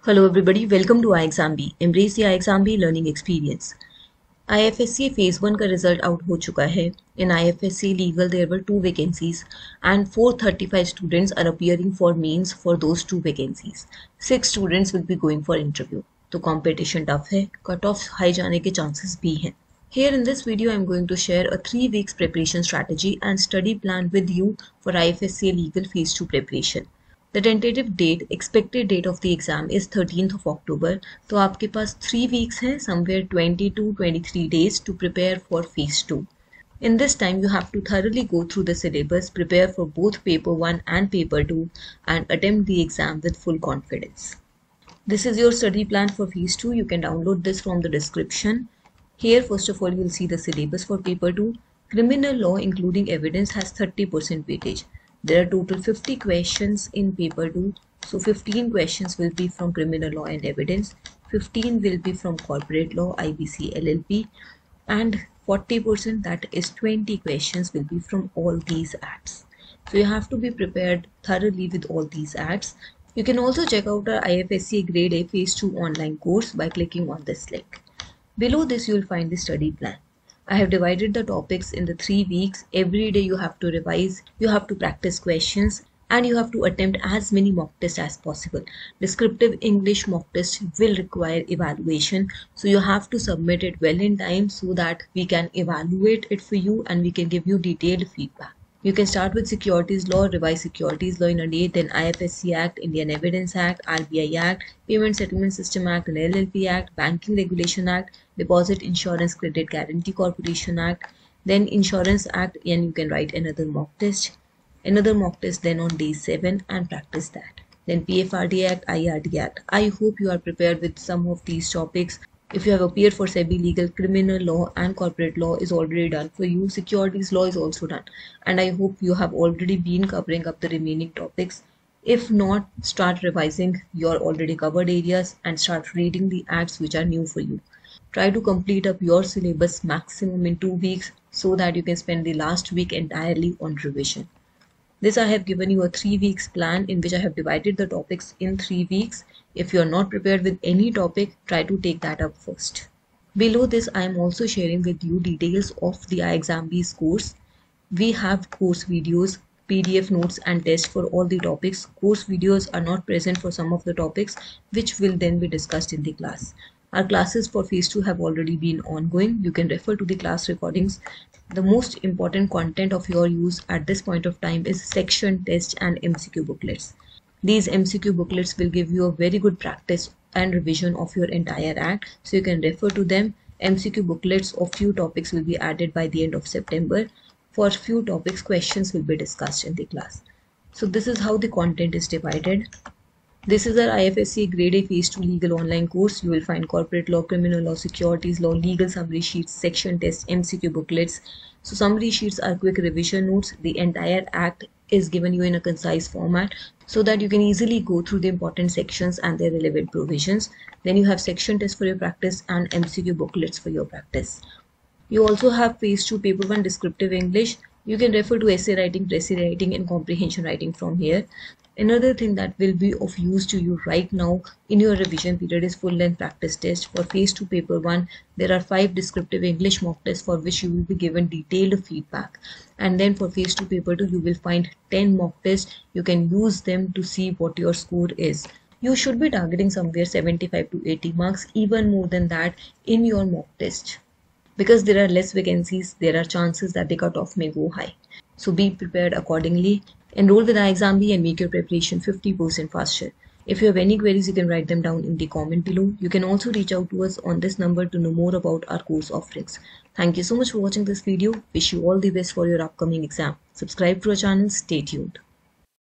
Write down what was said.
Hello everybody, welcome to iExamB. Embrace the iExamB learning experience. IFSC phase 1 का result out हो चुका है. In IFSC legal there were 2 vacancies and 435 students are appearing for means for those 2 vacancies. 6 students will be going for interview. तो competition tough है, cut-offs high जाने के chances भी हैं. Here in this video I am going to share a 3 weeks preparation strategy and study plan with you for IFSC legal phase 2 preparation. The tentative date, expected date of the exam is 13th of October. तो आपके पास 3 weeks है, somewhere 20 to 23 days to prepare for phase 2. In this time, you have to thoroughly go through the syllabus, prepare for both paper 1 and paper 2 and attempt the exam with full confidence. This is your study plan for phase 2. You can download this from the description. Here, first of all, you will see the syllabus for paper 2. Criminal law including evidence has 30% weightage. There are total 50 questions in paper 2. So 15 questions will be from criminal law and evidence, 15 will be from corporate law, IBC, LLP, and 40%, that is 20 questions, will be from all these acts. So you have to be prepared thoroughly with all these acts. You can also check out our IFSC Grade A Phase 2 online course by clicking on this link. Below this you will find the study plan. I have divided the topics in the 3 weeks. Every day you have to revise, you have to practice questions, and you have to attempt as many mock tests as possible. Descriptive English mock test will require evaluation, so you have to submit it well in time so that we can evaluate it for you and we can give you detailed feedback. You can start with securities law, revise securities law in a day, then IFSC Act, Indian Evidence Act, RBI Act, Payment Settlement System Act and LLP Act, Banking Regulation Act, Deposit Insurance Credit Guarantee Corporation Act, then Insurance Act, and you can write another mock test then on day 7 and practice that. Then PFRD Act, IRD Act. I hope you are prepared with some of these topics. If you have appeared for SEBI legal, criminal law and corporate law is already done for you. Securities law is also done. And I hope you have already been covering up the remaining topics. If not, start revising your already covered areas and start reading the acts which are new for you. Try to complete up your syllabus maximum in 2 weeks so that you can spend the last week entirely on revision. This I have given you a 3 weeks plan in which I have divided the topics in 3 weeks. If you are not prepared with any topic, try to take that up first. Below this, I am also sharing with you details of the iExamB's course. We have course videos, PDF notes and tests for all the topics. Course videos are not present for some of the topics which will then be discussed in the class. Our classes for phase 2 have already been ongoing. You can refer to the class recordings. The most important content of your use at this point of time is section, test and MCQ booklets. These MCQ booklets will give you a very good practice and revision of your entire act, so you can refer to them. MCQ booklets of few topics will be added by the end of September. For few topics, questions will be discussed in the class. So this is how the content is divided. This is our IFSC Grade A Phase 2 Legal Online course. You will find corporate law, criminal law, securities law, legal summary sheets, section tests, MCQ booklets. So summary sheets are quick revision notes. The entire act is given you in a concise format so that you can easily go through the important sections and their relevant provisions. Then you have section tests for your practice and MCQ booklets for your practice. You also have Phase 2 Paper 1 Descriptive English. You can refer to essay writing, précis writing and comprehension writing from here. Another thing that will be of use to you right now in your revision period is full length practice test. For phase 2 paper 1, there are 5 descriptive English mock tests for which you will be given detailed feedback. And then for phase 2 paper 2, you will find 10 mock tests. You can use them to see what your score is. You should be targeting somewhere 75 to 80 marks, even more than that in your mock test. Because there are less vacancies, there are chances that the cutoff may go high. So be prepared accordingly. Enroll with iExamB and make your preparation 50% faster. If you have any queries, you can write them down in the comment below. You can also reach out to us on this number to know more about our course offerings. Thank you so much for watching this video. Wish you all the best for your upcoming exam. Subscribe to our channel. Stay tuned.